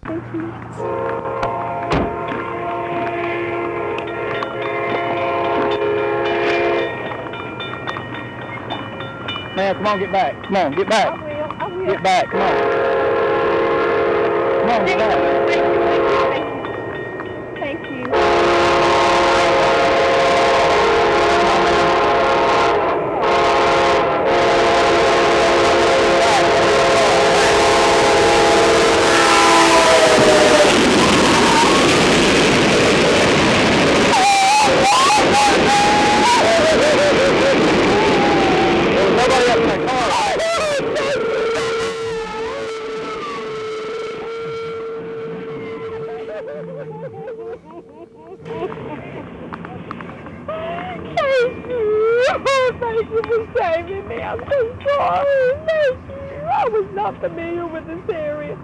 Thank you. Man, come on, get back. Come on, get back. I will. Get back, come on. Come on, get back. Thank you. Nobody up in that car. Thank you for saving me. I'm so sorry. Thank you. I was not familiar with this area.